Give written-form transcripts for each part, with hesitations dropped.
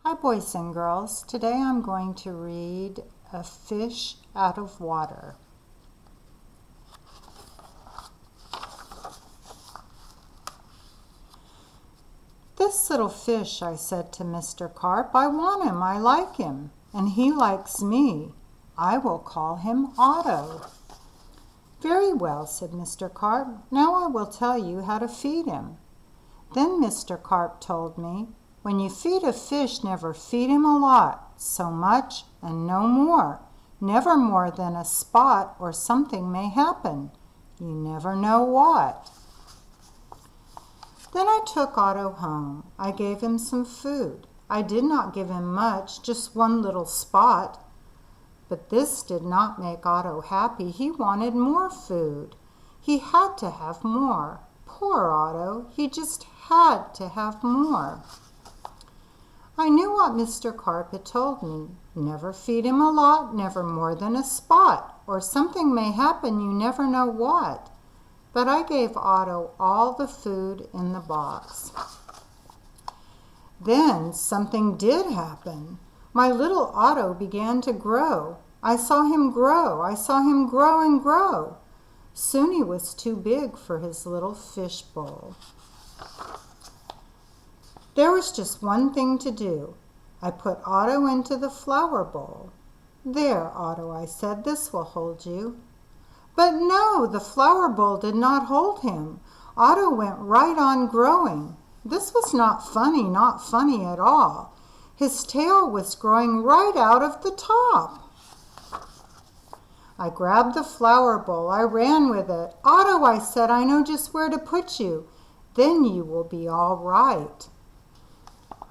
Hi boys and girls, today I'm going to read A Fish Out of Water. This little fish, I said to Mr. Carp, I want him, I like him, and he likes me. I will call him Otto. Very well, said Mr. Carp, now I will tell you how to feed him. Then Mr. Carp told me, when you feed a fish, never feed him a lot, so much and no more. Never more than a spot or something may happen. You never know what. Then I took Otto home. I gave him some food. I did not give him much, just one little spot. But this did not make Otto happy. He wanted more food. He had to have more. Poor Otto, he just had to have more. I knew what Mr. Carp had told me. Never feed him a lot, never more than a spot, or something may happen, you never know what. But I gave Otto all the food in the box. Then something did happen. My little Otto began to grow. I saw him grow. I saw him grow and grow. Soon he was too big for his little fish bowl. There was just one thing to do. I put Otto into the flower bowl. There, Otto, I said, this will hold you. But no, the flower bowl did not hold him. Otto went right on growing. This was not funny at all. His tail was growing right out of the top. I grabbed the flower bowl. I ran with it. Otto, I said, I know just where to put you. Then you will be all right.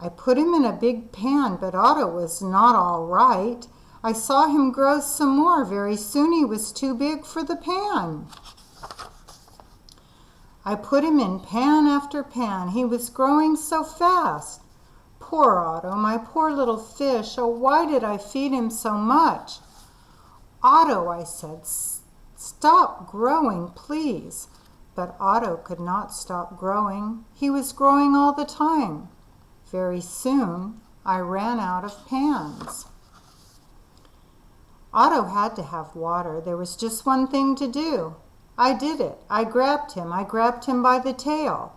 I put him in a big pan, but Otto was not all right. I saw him grow some more. Very soon he was too big for the pan. I put him in pan after pan. He was growing so fast. Poor Otto, my poor little fish. Oh, why did I feed him so much? Otto, I said, stop growing, please. But Otto could not stop growing. He was growing all the time. Very soon, I ran out of pans. Otto had to have water. There was just one thing to do. I did it. I grabbed him. I grabbed him by the tail.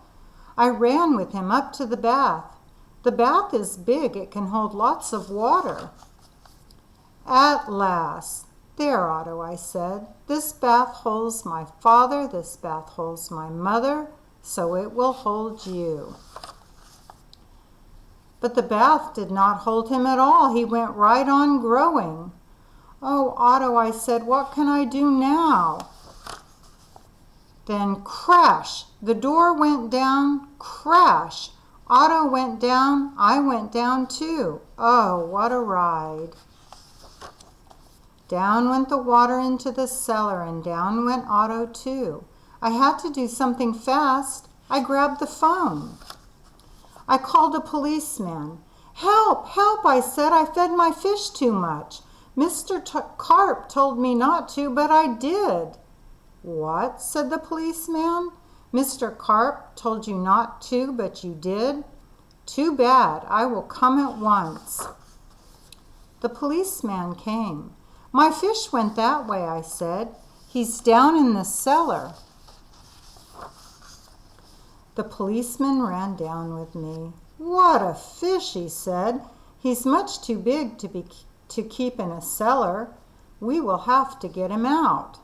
I ran with him up to the bath. The bath is big. It can hold lots of water. At last. There, Otto, I said. This bath holds my father. This bath holds my mother. So it will hold you. But the bath did not hold him at all. He went right on growing. Oh, Otto, I said, what can I do now? Then crash! The door went down, crash! Otto went down, I went down too. Oh, what a ride. Down went the water into the cellar, and down went Otto too. I had to do something fast. I grabbed the phone. I called a policeman. Help, help, I said, I fed my fish too much. Mr. Carp told me not to, but I did. What? Said the policeman. Mr. Carp told you not to, but you did? Too bad. I will come at once. The policeman came. My fish went that way, I said. He's down in the cellar. The policeman ran down with me. What a fish, he said. He's much too big to keep in a cellar. We will have to get him out.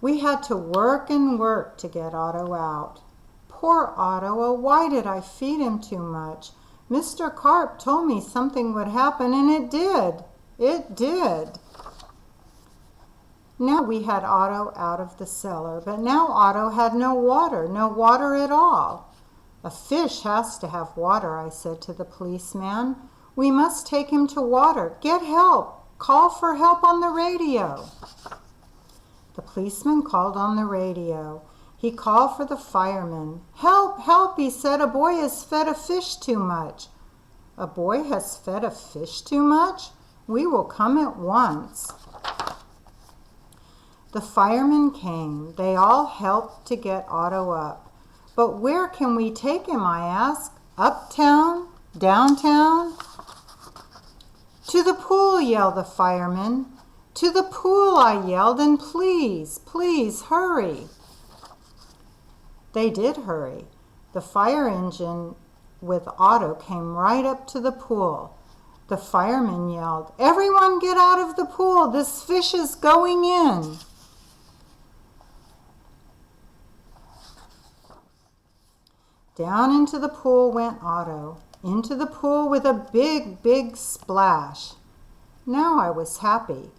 We had to work and work to get Otto out. Poor Otto, oh, why did I feed him too much? Mr. Carp told me something would happen, and it did. It did. Now we had Otto out of the cellar, but now Otto had no water at all. A fish has to have water, I said to the policeman. We must take him to water. Get help. Call for help on the radio. The policeman called on the radio. He called for the fireman. Help, help, he said. A boy has fed a fish too much. A boy has fed a fish too much? We will come at once. The firemen came. They all helped to get Otto up. But where can we take him, I asked. Uptown? Downtown? To the pool, yelled the fireman. To the pool, I yelled, and please, please hurry. They did hurry. The fire engine with Otto came right up to the pool. The fireman yelled, "Everyone get out of the pool! This fish is going in!" Down into the pool went Otto, into the pool with a big, big splash. Now I was happy.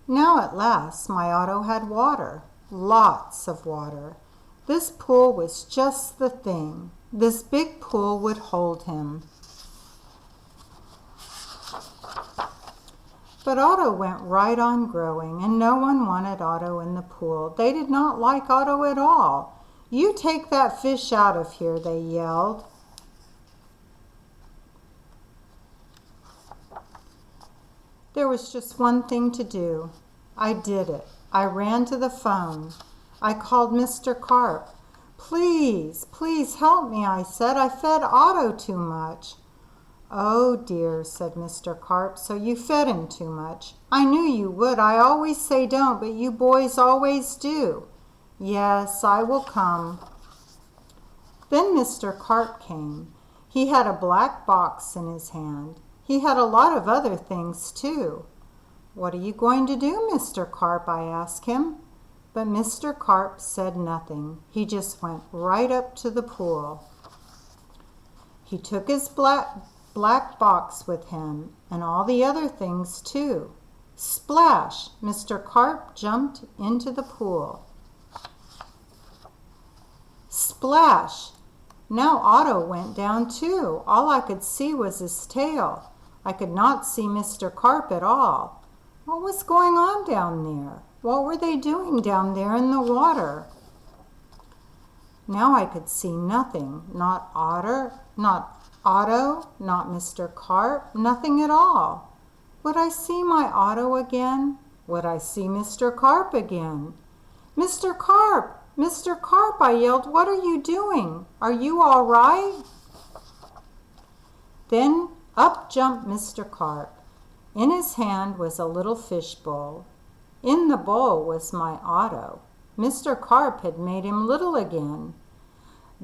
Now at last my Otto had water, lots of water. This pool was just the thing. This big pool would hold him. But Otto went right on growing, and no one wanted Otto in the pool. They did not like Otto at all. "You take that fish out of here," they yelled. There was just one thing to do. I did it. I ran to the phone. I called Mr. Carp. "Please, please help me," I said. "I fed Otto too much." "Oh dear," said Mr. Carp, "so you fed him too much. I knew you would. I always say don't, but you boys always do. Yes, I will come." Then Mr. Carp came. He had a black box in his hand. He had a lot of other things too. "What are you going to do, Mr. Carp?" I asked him. But Mr. Carp said nothing. He just went right up to the pool. He took his black box with him and all the other things too. Splash! Mr. Carp jumped into the pool. Splash! Now Otto went down too. All I could see was his tail. I could not see Mr. Carp at all. What was going on down there? What were they doing down there in the water? Now I could see nothing. Not Otto, not Mr. Carp, nothing at all. Would I see my Otto again? Would I see Mr. Carp again? "Mr. Carp! Mr. Carp!" I yelled. "What are you doing? Are you all right?" Then up jumped Mr. Carp. In his hand was a little fish bowl. In the bowl was my Otto. Mr. Carp had made him little again.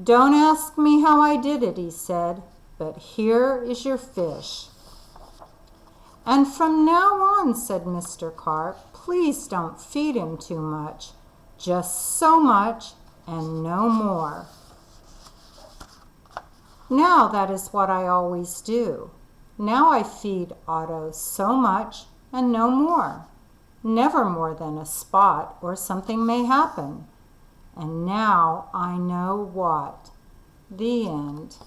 "Don't ask me how I did it," he said, "but here is your fish." "And from now on," said Mr. Carp, "please don't feed him too much. Just so much and no more." Now that is what I always do. Now I feed Otto so much and no more. Never more than a spot or something may happen. And now I know what. The end.